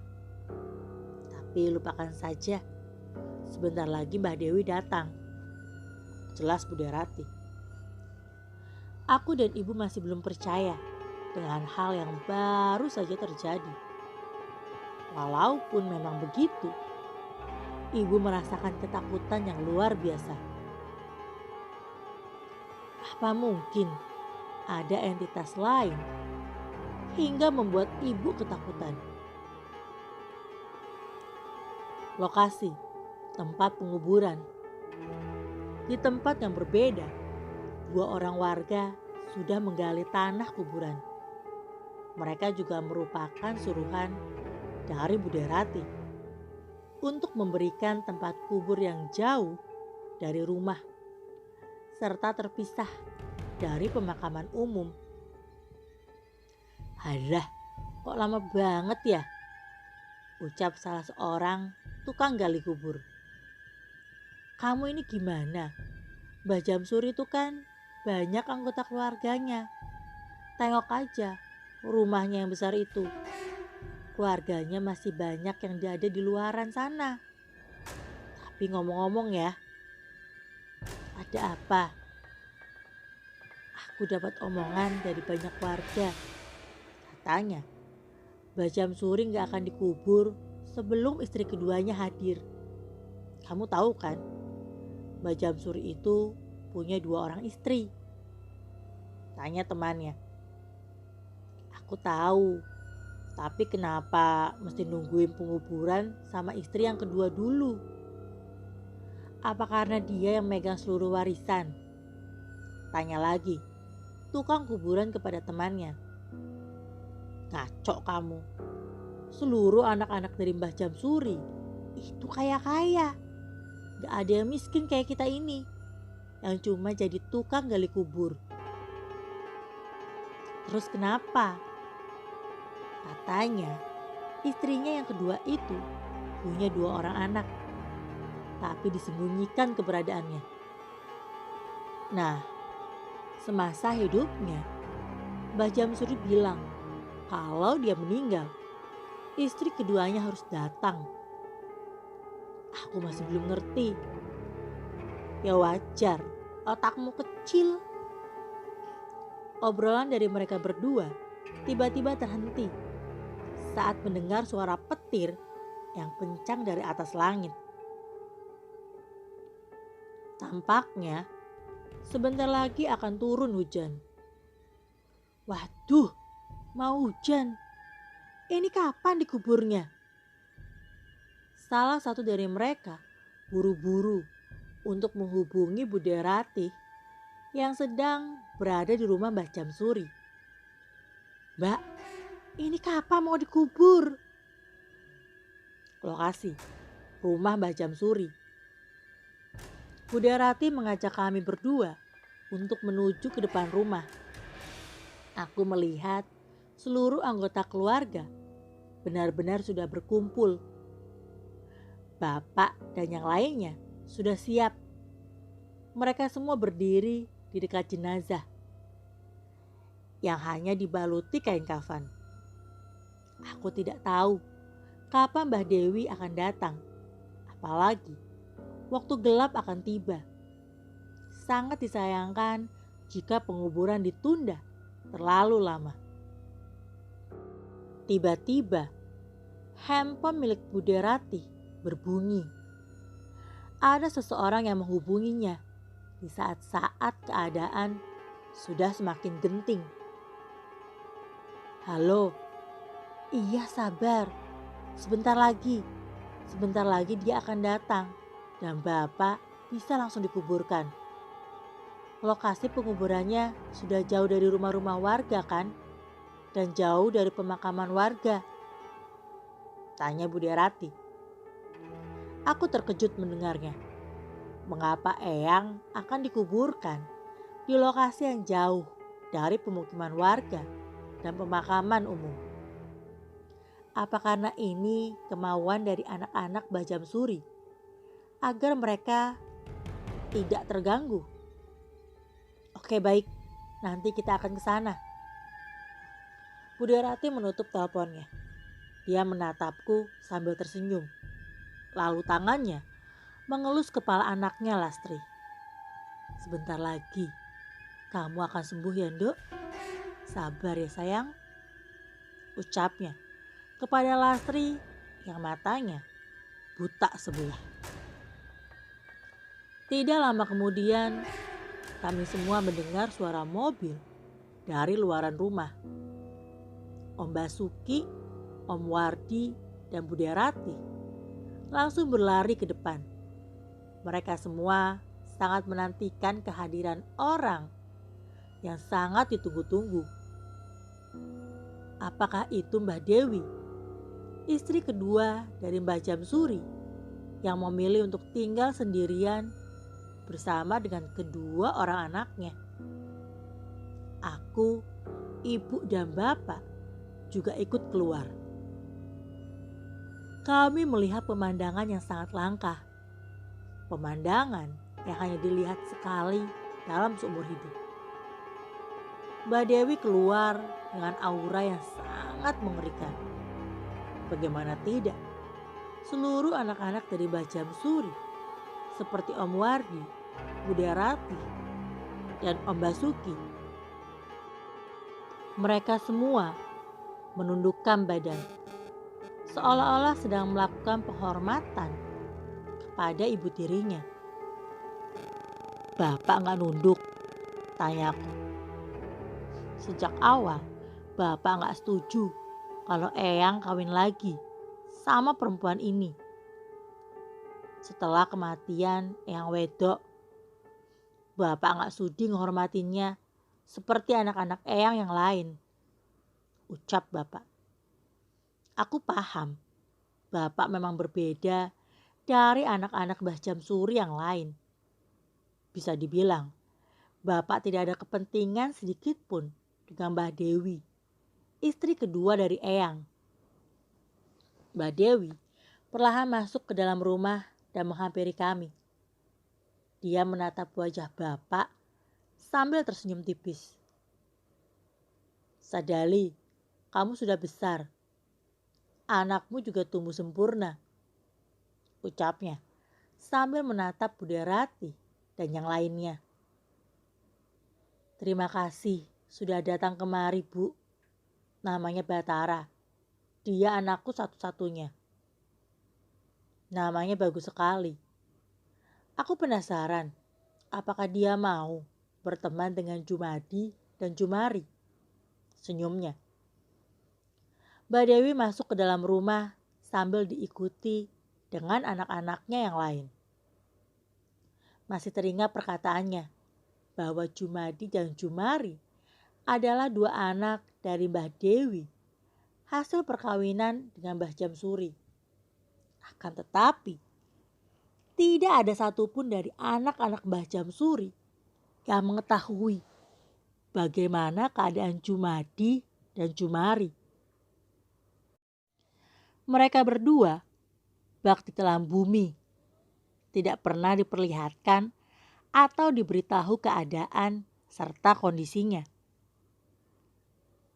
Speaker 1: Tapi lupakan saja, sebentar lagi Mbah Dewi datang," jelas Bude Ratih. Aku dan ibu masih belum percaya dengan hal yang baru saja terjadi. Walaupun memang begitu, ibu merasakan ketakutan yang luar biasa. Apa mungkin ada entitas lain hingga membuat ibu ketakutan? Lokasi tempat penguburan. Di tempat yang berbeda, dua orang warga sudah menggali tanah kuburan. Mereka juga merupakan suruhan dari Bude Rati untuk memberikan tempat kubur yang jauh dari rumah serta terpisah dari pemakaman umum. Halah, kok lama banget ya? Ucap salah seorang tukang gali kubur. Kamu ini gimana? Mbah Jamsuri itu kan banyak anggota keluarganya. Tengok aja rumahnya yang besar itu. Keluarganya masih banyak yang ada di luaran sana. Tapi ngomong-ngomong ya, ada apa? Aku dapat omongan dari banyak warga. Katanya, Mbah Jamsuri gak akan dikubur sebelum istri keduanya hadir. Kamu tahu kan, Mbah Jamsuri itu punya 2 orang istri. Tanya temannya. Aku tahu, tapi kenapa mesti nungguin penguburan sama istri yang kedua dulu? Apa karena dia yang megang seluruh warisan? Tanya lagi tukang kuburan kepada temannya. Ngaco kamu. Seluruh anak-anak dari Mbah Jamsuri itu kaya-kaya. Gak ada yang miskin kayak kita ini, yang cuma jadi tukang gali kubur. Terus kenapa? Katanya istrinya yang kedua itu punya 2 orang anak, tapi disembunyikan keberadaannya. Nah, semasa hidupnya Mbah Jamsuri bilang kalau dia meninggal, istri keduanya harus datang. Aku masih belum ngerti. Ya wajar, otakmu kecil. Obrolan dari mereka berdua tiba-tiba terhenti saat mendengar suara petir yang kencang dari atas langit. Tampaknya sebentar lagi akan turun hujan. Waduh, mau hujan. Ini kapan dikuburnya? Salah satu dari mereka buru-buru untuk menghubungi Bude Rati yang sedang berada di rumah Mbah Jamsuri. Mbak, ini kapan mau dikubur? Lokasi rumah Mbah Jamsuri. Bude Rati mengajak kami berdua untuk menuju ke depan rumah. Aku melihat seluruh anggota keluarga benar-benar sudah berkumpul. Bapak dan yang lainnya sudah siap. Mereka semua berdiri di dekat jenazah yang hanya dibaluti kain kafan. Aku tidak tahu kapan Mbah Dewi akan datang, apalagi waktu gelap akan tiba. Sangat disayangkan jika penguburan ditunda terlalu lama. Tiba-tiba handphone milik Bude Rati berbunyi. Ada seseorang yang menghubunginya di saat-saat keadaan sudah semakin genting. Halo, iya sabar, sebentar lagi dia akan datang dan Bapak bisa langsung dikuburkan. Lokasi penguburannya sudah jauh dari rumah-rumah warga kan? Dan jauh dari pemakaman warga. Tanya Bude Rati. Aku terkejut mendengarnya. Mengapa Eyang akan dikuburkan di lokasi yang jauh dari pemukiman warga dan pemakaman umum? Apa karena ini kemauan dari anak-anak Mbah Jamsuri agar mereka tidak terganggu? Oke baik, nanti kita akan ke sana. Bude Rati menutup teleponnya. Dia menatapku sambil tersenyum. Lalu tangannya mengelus kepala anaknya Lastri. Sebentar lagi kamu akan sembuh ya Nduk. Sabar ya sayang. Ucapnya kepada Lastri yang matanya buta sebelah. Tidak lama kemudian kami semua mendengar suara mobil dari luaran rumah. Om Basuki, Om Wardi, dan Bude Rati langsung berlari ke depan. Mereka semua sangat menantikan kehadiran orang yang sangat ditunggu-tunggu. Apakah itu Mbah Dewi, istri kedua dari Mbah Jamsuri, yang memilih untuk tinggal sendirian bersama dengan kedua orang anaknya? Aku, ibu dan bapak juga ikut keluar. Kami melihat pemandangan yang sangat langka. Pemandangan yang hanya dilihat sekali dalam seumur hidup. Mbak Dewi keluar dengan aura yang sangat mengerikan. Bagaimana tidak, seluruh anak-anak dari Mbah Jamsuri seperti Om Wardi, Bude Rati, dan Om Basuki, mereka semua menundukkan badan seolah-olah sedang melakukan penghormatan kepada ibu tirinya. Bapak nggak nunduk, tanyaku. Sejak awal, bapak nggak setuju kalau Eyang kawin lagi sama perempuan ini. Setelah kematian Eyang Wedok, bapak nggak sudi menghormatinya seperti anak-anak Eyang yang lain, ucap bapak. Aku paham, bapak memang berbeda dari anak-anak Mbah Jamsuri yang lain. Bisa dibilang, bapak tidak ada kepentingan sedikit pun dengan Mbah Dewi, istri kedua dari Eyang. Mbah Dewi perlahan masuk ke dalam rumah dan menghampiri kami. Dia menatap wajah bapak sambil tersenyum tipis. Sadali, kamu sudah besar. Anakmu juga tumbuh sempurna, ucapnya sambil menatap Bude Rati dan yang lainnya. Terima kasih sudah datang kemari, Bu. Namanya Batara. Dia anakku satu-satunya. Namanya bagus sekali. Aku penasaran, apakah dia mau berteman dengan Jumadi dan Jumari? Senyumnya. Mbak Dewi masuk ke dalam rumah sambil diikuti dengan anak-anaknya yang lain. Masih teringat perkataannya bahwa Jumadi dan Jumari adalah dua anak dari Mbah Dewi hasil perkawinan dengan Mbah Jamsuri. Akan tetapi, tidak ada satupun dari anak-anak Mbah Jamsuri yang mengetahui bagaimana keadaan Jumadi dan Jumari. Mereka berdua bak di telan bumi, tidak pernah diperlihatkan atau diberitahu keadaan serta kondisinya.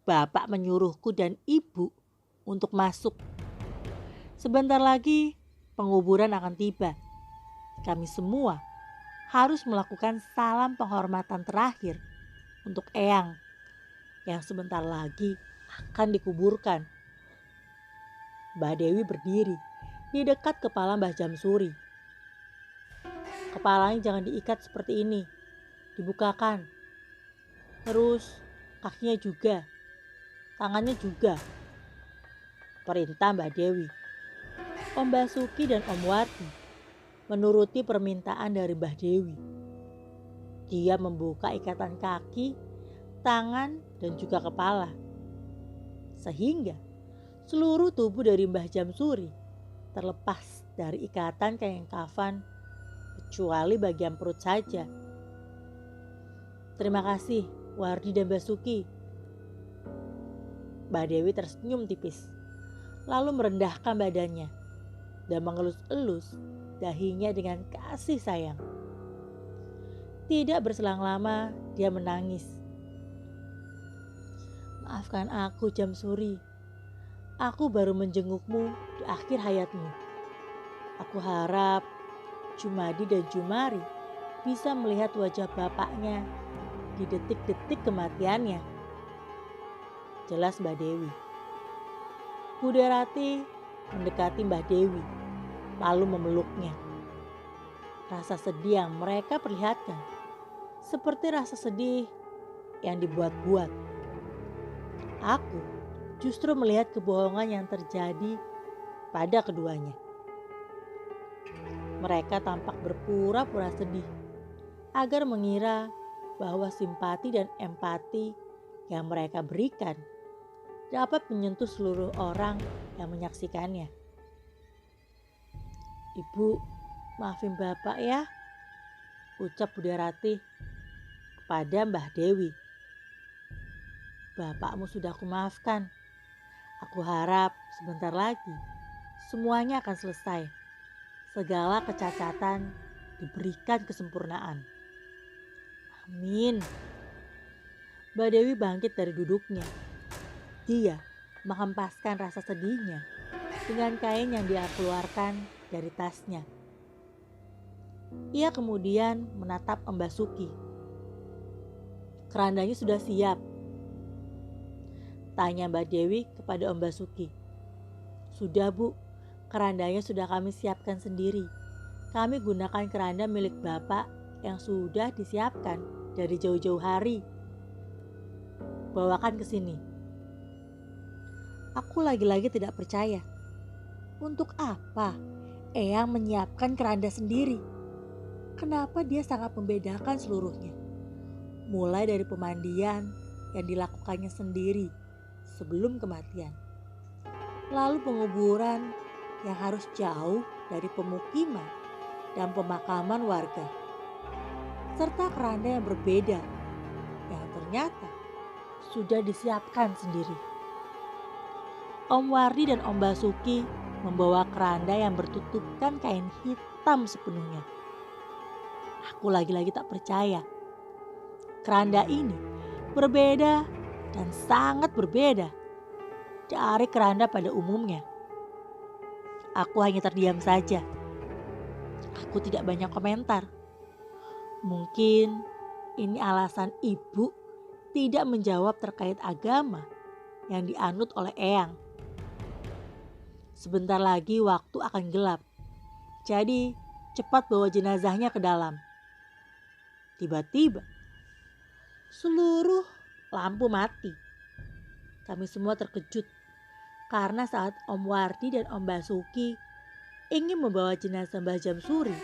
Speaker 1: Bapak menyuruhku dan ibu untuk masuk. Sebentar lagi penguburan akan tiba. Kami semua harus melakukan salam penghormatan terakhir untuk Eyang yang sebentar lagi akan dikuburkan. Mbak Dewi berdiri di dekat kepala Mbah Jamsuri. Kepalanya jangan diikat seperti ini, dibukakan. Terus kakinya juga, tangannya juga. Perintah Mbak Dewi. Om Basuki dan Om Wardi menuruti permintaan dari Mbah Dewi. Dia membuka ikatan kaki, tangan, dan juga kepala. Sehingga seluruh tubuh dari Mbah Jamsuri terlepas dari ikatan kain kafan kecuali bagian perut saja. Terima kasih Wardi dan Basuki. Mbak Dewi tersenyum tipis, lalu merendahkan badannya dan mengelus-elus dahinya dengan kasih sayang. Tidak berselang lama dia menangis. Maafkan aku Jamsuri. Aku baru menjengukmu di akhir hayatmu. Aku harap Jumadi dan Jumari bisa melihat wajah bapaknya di detik-detik kematiannya. Jelas Mbak Dewi. Bude Rati mendekati Mbak Dewi lalu memeluknya. Rasa sedih yang mereka perlihatkan seperti rasa sedih yang dibuat-buat. Aku justru melihat kebohongan yang terjadi pada keduanya. Mereka tampak berpura-pura sedih agar mengira bahwa simpati dan empati yang mereka berikan dapat menyentuh seluruh orang yang menyaksikannya. "Ibu, maafin Bapak ya," ucap Budiarati kepada Mbah Dewi. "Bapakmu sudah kumaafkan. Aku harap sebentar lagi semuanya akan selesai. Segala kecacatan diberikan kesempurnaan. Amin." Mbak Dewi bangkit dari duduknya. Dia menghempaskan rasa sedihnya dengan kain yang dia keluarkan dari tasnya. Ia kemudian menatap Mbak Suki. "Kerandanya sudah siap?" tanya Mbak Dewi kepada Mbak Suki. "Sudah, Bu. Kerandanya sudah kami siapkan sendiri. Kami gunakan keranda milik Bapak yang sudah disiapkan dari jauh-jauh hari. Bawakan ke sini." Aku lagi-lagi tidak percaya. Untuk apa Eyang menyiapkan keranda sendiri? Kenapa dia sangat membedakan seluruhnya? Mulai dari pemandian yang dilakukannya sendiri sebelum kematian. Lalu penguburan yang harus jauh dari pemukiman dan pemakaman warga. Serta keranda yang berbeda yang ternyata sudah disiapkan sendiri. Om Wardi dan Om Basuki membawa keranda yang bertutupkan kain hitam sepenuhnya. Aku lagi-lagi tak percaya. Keranda ini berbeda dan sangat berbeda dari keranda pada umumnya. Aku hanya terdiam saja. Aku tidak banyak komentar. Mungkin ini alasan ibu tidak menjawab terkait agama yang dianut oleh Eyang. Sebentar lagi waktu akan gelap. Jadi cepat bawa jenazahnya ke dalam. Tiba-tiba seluruh lampu mati. Kami semua terkejut karena saat Om Wardi dan Om Basuki ingin membawa jenazah Mbah Jamsuri,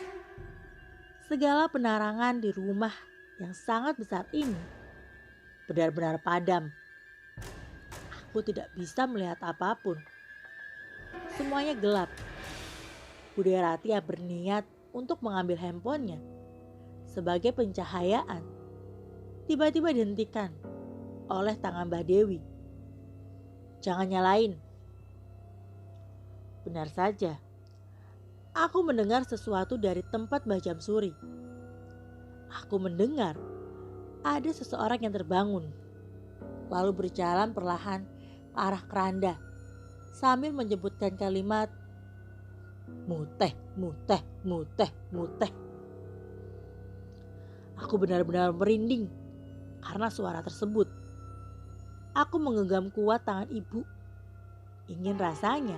Speaker 1: segala penerangan di rumah yang sangat besar ini benar-benar padam. Aku tidak bisa melihat apapun. Semuanya gelap. Budiarati berniat untuk mengambil handphonenya sebagai pencahayaan. Tiba-tiba dihentikan oleh tangan Mbah Dewi. "Jangan nyalain." Benar saja. Aku mendengar sesuatu dari tempat Mbah Jamsuri. Aku mendengar ada seseorang yang terbangun, lalu berjalan perlahan ke arah keranda sambil menyebutkan kalimat "Muteh, muteh, muteh, muteh." Aku benar-benar merinding karena suara tersebut. Aku menggenggam kuat tangan ibu. Ingin rasanya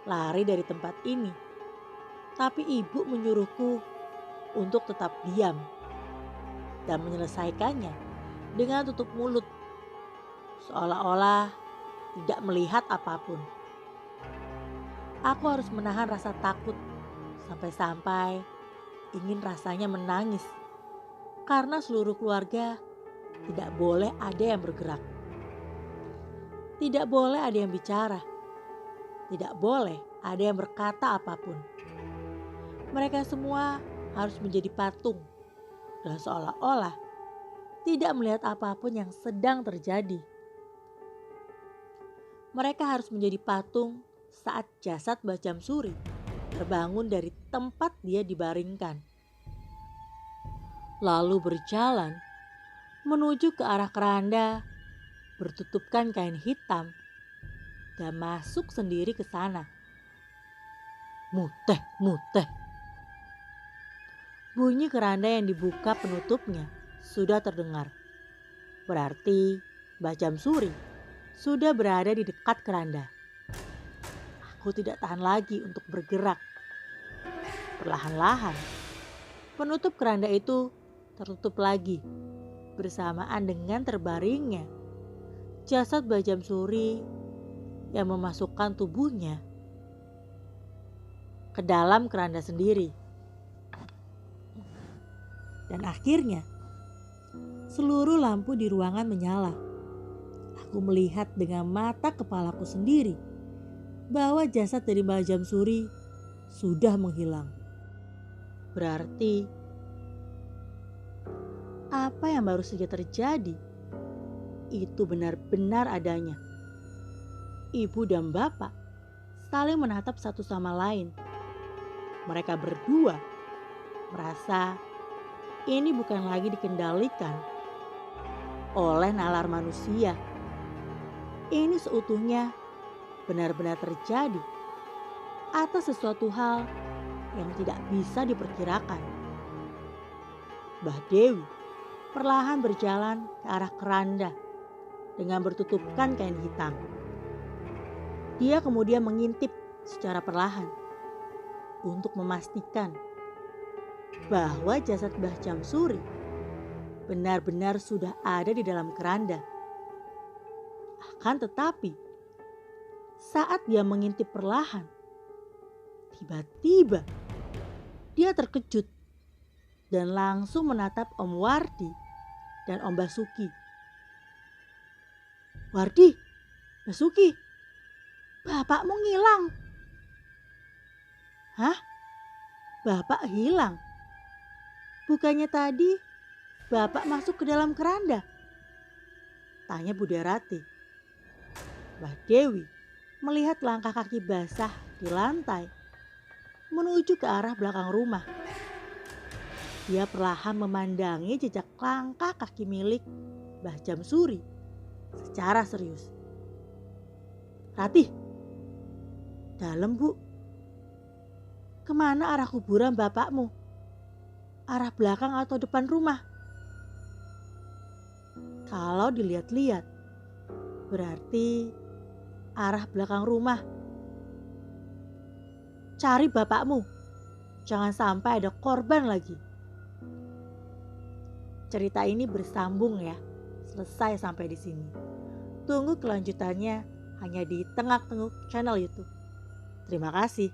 Speaker 1: lari dari tempat ini. Tapi ibu menyuruhku untuk tetap diam dan menyelesaikannya dengan tutup mulut, seolah-olah tidak melihat apapun. Aku harus menahan rasa takut sampai-sampai ingin rasanya menangis karena seluruh keluarga tidak boleh ada yang bergerak. Tidak boleh ada yang bicara. Tidak boleh ada yang berkata apapun. Mereka semua harus menjadi patung dan seolah-olah tidak melihat apapun yang sedang terjadi. Mereka harus menjadi patung saat jasad Mbah Jamsuri terbangun dari tempat dia dibaringkan. Lalu berjalan menuju ke arah keranda bertutupkan kain hitam dan masuk sendiri ke sana. Muteh, muteh. Bunyi keranda yang dibuka penutupnya sudah terdengar. Berarti Mbah Jamsuri sudah berada di dekat keranda. Aku tidak tahan lagi untuk bergerak. Perlahan-lahan penutup keranda itu tertutup lagi bersamaan dengan terbaringnya jasad Mbah Jamsuri yang memasukkan tubuhnya ke dalam keranda sendiri. Dan akhirnya seluruh lampu di ruangan menyala. Aku melihat dengan mata kepalaku sendiri bahwa jasad dari Mbah Jamsuri sudah menghilang. Berarti apa yang baru saja terjadi itu benar-benar adanya. Ibu dan bapak saling menatap satu sama lain. Mereka berdua merasa ini bukan lagi dikendalikan oleh nalar manusia. Ini seutuhnya benar-benar terjadi atas sesuatu hal yang tidak bisa diperkirakan. Mbah Dewi perlahan berjalan ke arah keranda dengan bertutupkan kain hitam. Dia kemudian mengintip secara perlahan untuk memastikan bahwa jasad Mbah Jamsuri benar-benar sudah ada di dalam keranda. Akan tetapi, saat dia mengintip perlahan, tiba-tiba dia terkejut dan langsung menatap Om Wardi dan Om Basuki. "Wardi, Basuki, bapakmu ngilang." "Hah? Bapak hilang? Bukannya tadi bapak masuk ke dalam keranda?" tanya Budarati. Mbah Dewi melihat langkah kaki basah di lantai menuju ke arah belakang rumah. Dia perlahan memandangi jejak langkah kaki milik Mbah Jamsuri secara serius. "Ratih, dalam Bu. Kemana arah kuburan bapakmu? Arah belakang atau depan rumah?" Kalau dilihat-lihat, berarti arah belakang rumah. "Cari bapakmu, jangan sampai ada korban lagi." Cerita ini bersambung ya, selesai sampai di sini. Tunggu kelanjutannya hanya di Tengak Tenguk channel YouTube. Terima kasih.